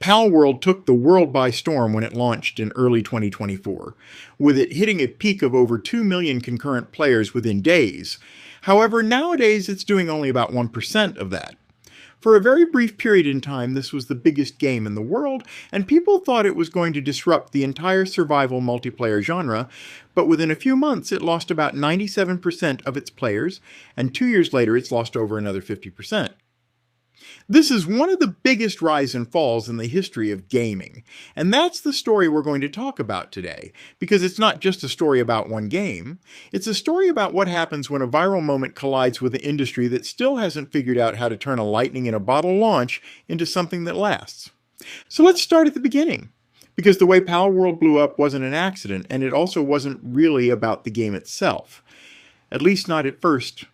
Palworld took the world by storm when it launched in early 2024, with it hitting a peak of over 2 million concurrent players within days. However, nowadays it's doing only about 1% of that. For a very brief period in time, this was the biggest game in the world, and people thought it was going to disrupt the entire survival multiplayer genre, but within a few months it lost about 97% of its players, and 2 years later it's lost over another 50%. This is one of the biggest rise and falls in the history of gaming, and that's the story we're going to talk about today, because it's not just a story about one game, it's a story about what happens when a viral moment collides with an industry that still hasn't figured out how to turn a lightning in a bottle launch into something that lasts. So let's start at the beginning, because the way Palworld blew up wasn't an accident, and it also wasn't really about the game itself. At least not at first.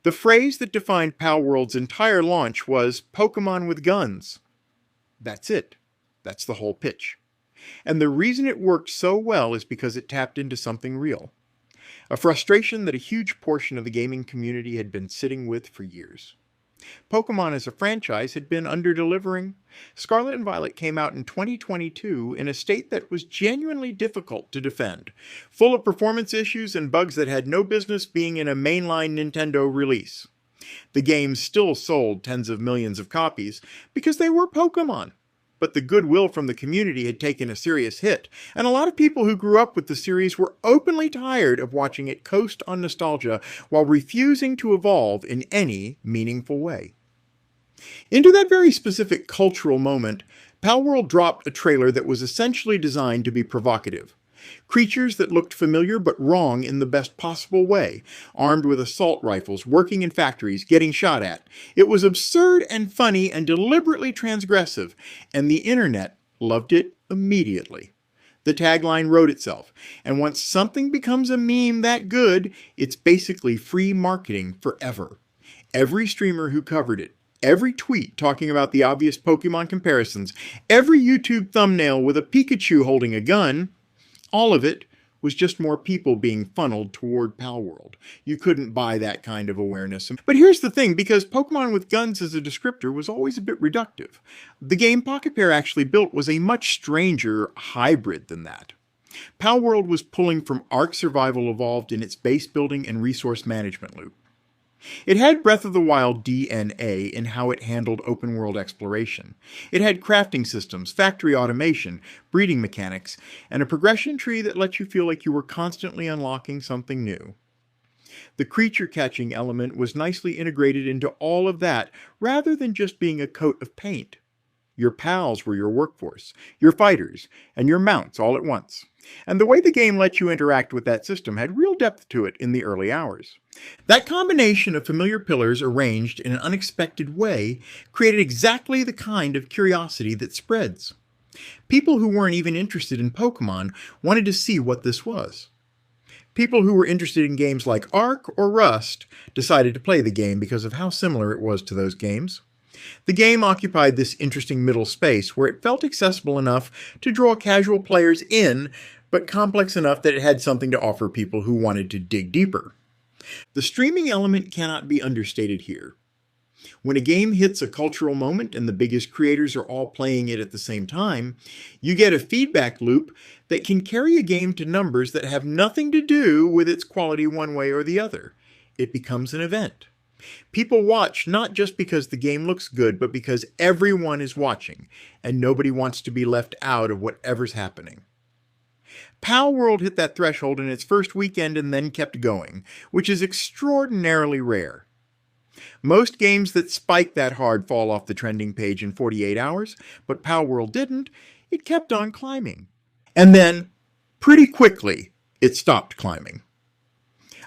The phrase that defined Palworld's entire launch was Pokemon with guns. That's it. That's the whole pitch. And the reason it worked so well is because it tapped into something real. A frustration that a huge portion of the gaming community had been sitting with for years. Pokemon as a franchise had been under-delivering. Scarlet and Violet came out in 2022 in a state that was genuinely difficult to defend, full of performance issues and bugs that had no business being in a mainline Nintendo release. The games still sold tens of millions of copies because they were Pokemon. But the goodwill from the community had taken a serious hit, and a lot of people who grew up with the series were openly tired of watching it coast on nostalgia while refusing to evolve in any meaningful way. Into that very specific cultural moment, Palworld dropped a trailer that was essentially designed to be provocative. Creatures that looked familiar but wrong in the best possible way, armed with assault rifles, working in factories, getting shot at. It was absurd and funny and deliberately transgressive, and the internet loved it immediately. The tagline wrote itself, and once something becomes a meme that good, it's basically free marketing forever. Every streamer who covered it, every tweet talking about the obvious Pokemon comparisons, every YouTube thumbnail with a Pikachu holding a gun, all of it was just more people being funneled toward Palworld. You couldn't buy that kind of awareness. But here's the thing, because Pokemon with guns as a descriptor was always a bit reductive. The game Pocket Pair actually built was a much stranger hybrid than that. Palworld was pulling from Ark Survival Evolved in its base building and resource management loop. It had Breath of the Wild DNA in how it handled open-world exploration. It had crafting systems, factory automation, breeding mechanics, and a progression tree that let you feel like you were constantly unlocking something new. The creature-catching element was nicely integrated into all of that, rather than just being a coat of paint. Your pals were your workforce, your fighters, and your mounts all at once. And the way the game let you interact with that system had real depth to it in the early hours. That combination of familiar pillars arranged in an unexpected way created exactly the kind of curiosity that spreads. People who weren't even interested in Pokemon wanted to see what this was. People who were interested in games like Ark or Rust decided to play the game because of how similar it was to those games. The game occupied this interesting middle space where it felt accessible enough to draw casual players in, but complex enough that it had something to offer people who wanted to dig deeper. The streaming element cannot be understated here. When a game hits a cultural moment and the biggest creators are all playing it at the same time, you get a feedback loop that can carry a game to numbers that have nothing to do with its quality one way or the other. It becomes an event. People watch not just because the game looks good, but because everyone is watching, and nobody wants to be left out of whatever's happening. Palworld hit that threshold in its first weekend and then kept going, which is extraordinarily rare. Most games that spike that hard fall off the trending page in 48 hours, but Palworld didn't. It kept on climbing. And then, pretty quickly, it stopped climbing.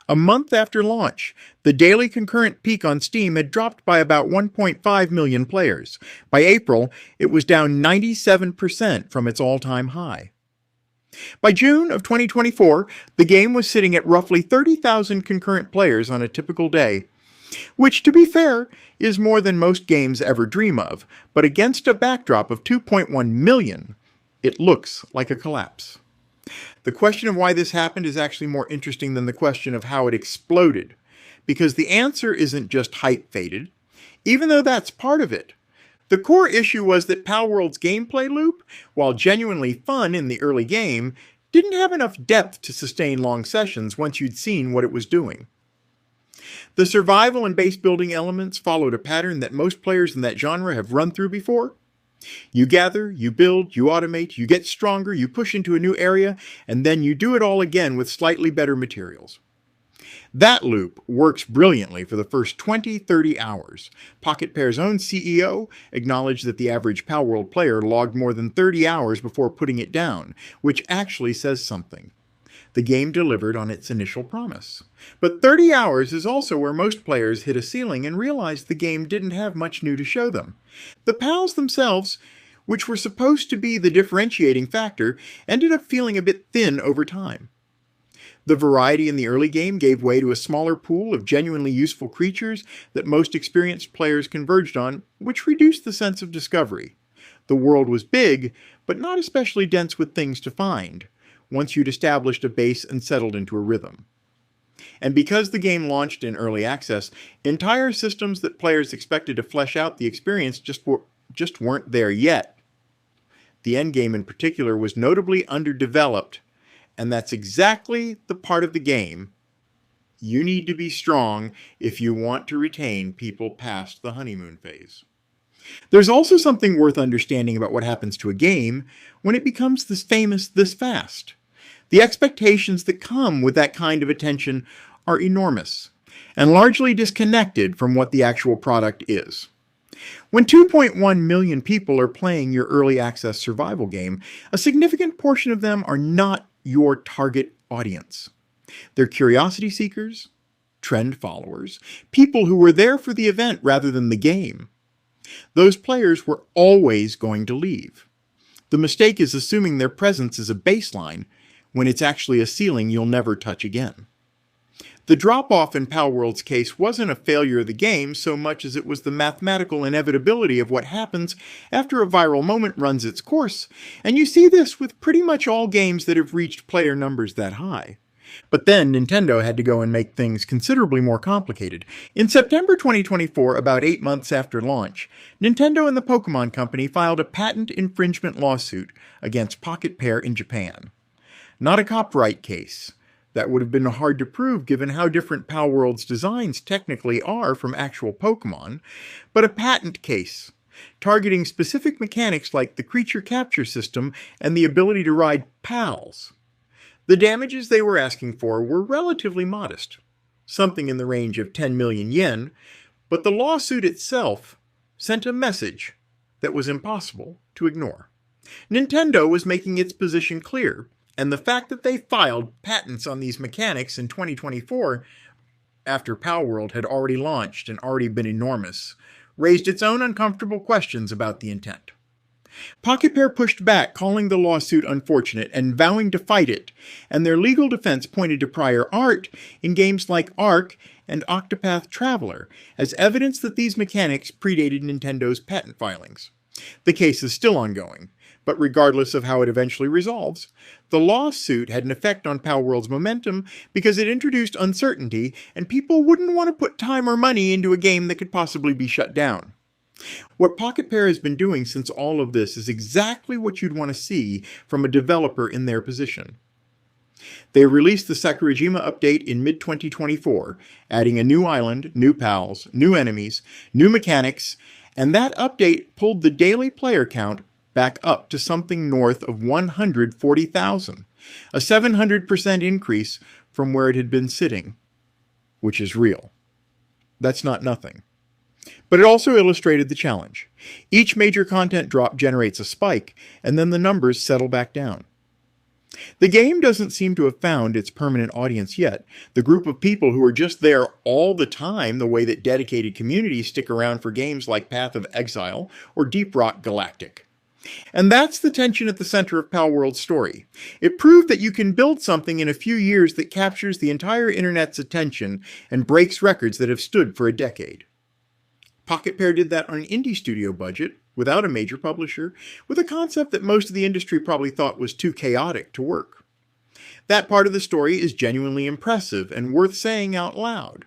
A month after launch, the daily concurrent peak on Steam had dropped by about 1.5 million players. By April, it was down 97% from its all-time high. By June of 2024, the game was sitting at roughly 30,000 concurrent players on a typical day, which, to be fair, is more than most games ever dream of, but against a backdrop of 2.1 million, it looks like a collapse. The question of why this happened is actually more interesting than the question of how it exploded, because the answer isn't just hype faded, even though that's part of it. The core issue was that Palworld's gameplay loop, while genuinely fun in the early game, didn't have enough depth to sustain long sessions once you'd seen what it was doing. The survival and base building elements followed a pattern that most players in that genre have run through before. You gather, you build, you automate, you get stronger, you push into a new area, and then you do it all again with slightly better materials. That loop works brilliantly for the first 20-30 hours. Pocket Pair's own CEO acknowledged that the average Palworld player logged more than 30 hours before putting it down, which actually says something. The game delivered on its initial promise. But 30 hours is also where most players hit a ceiling and realized the game didn't have much new to show them. The pals themselves, which were supposed to be the differentiating factor, ended up feeling a bit thin over time. The variety in the early game gave way to a smaller pool of genuinely useful creatures that most experienced players converged on, which reduced the sense of discovery. The world was big, but not especially dense with things to find, once you'd established a base and settled into a rhythm. And because the game launched in early access, entire systems that players expected to flesh out the experience just weren't there yet. The endgame in particular was notably underdeveloped, and that's exactly the part of the game you need to be strong if you want to retain people past the honeymoon phase. There's also something worth understanding about what happens to a game when it becomes this famous this fast. The expectations that come with that kind of attention are enormous, and largely disconnected from what the actual product is. When 2.1 million people are playing your early access survival game, a significant portion of them are not your target audience. They're curiosity seekers, trend followers, people who were there for the event rather than the game. Those players were always going to leave. The mistake is assuming their presence is a baseline when it's actually a ceiling you'll never touch again. The drop-off in Palworld's case wasn't a failure of the game so much as it was the mathematical inevitability of what happens after a viral moment runs its course, and you see this with pretty much all games that have reached player numbers that high. But then Nintendo had to go and make things considerably more complicated. In September 2024, about 8 months after launch, Nintendo and the Pokémon Company filed a patent infringement lawsuit against Pocket Pair in Japan. Not a copyright case. That would have been hard to prove given how different Palworld's designs technically are from actual Pokémon, but a patent case, targeting specific mechanics like the creature capture system and the ability to ride pals. The damages they were asking for were relatively modest, something in the range of 10 million yen, but the lawsuit itself sent a message that was impossible to ignore. Nintendo was making its position clear, and the fact that they filed patents on these mechanics in 2024, after Palworld had already launched and already been enormous, raised its own uncomfortable questions about the intent. Pocket Pair pushed back, calling the lawsuit unfortunate and vowing to fight it, and their legal defense pointed to prior art in games like Ark and Octopath Traveler as evidence that these mechanics predated Nintendo's patent filings. The case is still ongoing, but regardless of how it eventually resolves, the lawsuit had an effect on Palworld's momentum because it introduced uncertainty, and people wouldn't want to put time or money into a game that could possibly be shut down. What Pocket Pair has been doing since all of this is exactly what you'd want to see from a developer in their position. They released the Sakurajima update in mid-2024, adding a new island, new pals, new enemies, new mechanics, and that update pulled the daily player count back up to something north of 140,000, a 700% increase from where it had been sitting, which is real. That's not nothing. But it also illustrated the challenge. Each major content drop generates a spike, and then the numbers settle back down. The game doesn't seem to have found its permanent audience yet, the group of people who are just there all the time the way that dedicated communities stick around for games like Path of Exile or Deep Rock Galactic. And that's the tension at the center of Palworld's story. It proved that you can build something in a few years that captures the entire internet's attention and breaks records that have stood for a decade. Pocket Pair did that on an indie studio budget, without a major publisher, with a concept that most of the industry probably thought was too chaotic to work. That part of the story is genuinely impressive and worth saying out loud.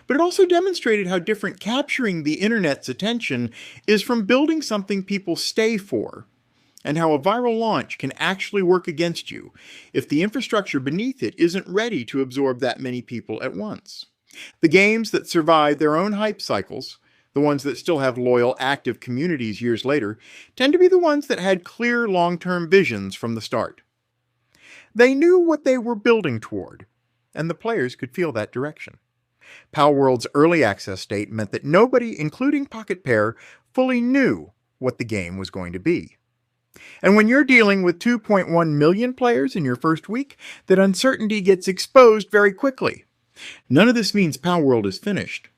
But it also demonstrated how different capturing the internet's attention is from building something people stay for, and how a viral launch can actually work against you if the infrastructure beneath it isn't ready to absorb that many people at once. The games that survive their own hype cycles, the ones that still have loyal, active communities years later, tend to be the ones that had clear long-term visions from the start. They knew what they were building toward, and the players could feel that direction. Palworld's early access state meant that nobody, including Pocket Pair, fully knew what the game was going to be. And when you're dealing with 2.1 million players in your first week, that uncertainty gets exposed very quickly. None of this means Palworld is finished.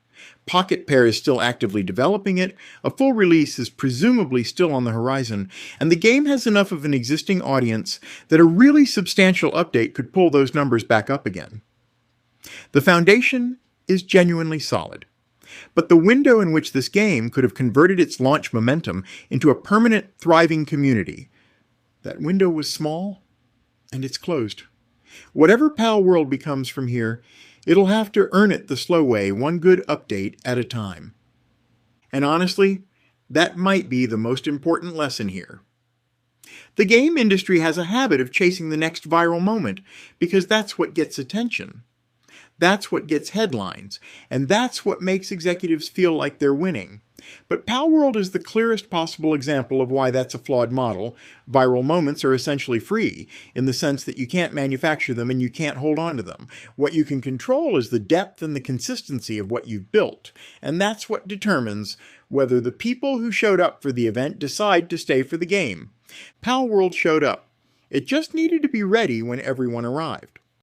Pocket Pair is still actively developing it, a full release is presumably still on the horizon, and the game has enough of an existing audience that a really substantial update could pull those numbers back up again. The foundation is genuinely solid, but the window in which this game could have converted its launch momentum into a permanent, thriving community, that window was small, and it's closed. Whatever Palworld becomes from here, it'll have to earn it the slow way, one good update at a time. And honestly, that might be the most important lesson here. The game industry has a habit of chasing the next viral moment because that's what gets attention. That's what gets headlines, and that's what makes executives feel like they're winning. But Palworld is the clearest possible example of why that's a flawed model. Viral moments are essentially free, in the sense that you can't manufacture them and you can't hold on to them. What you can control is the depth and the consistency of what you've built, and that's what determines whether the people who showed up for the event decide to stay for the game. Palworld showed up. It just needed to be ready when everyone arrived.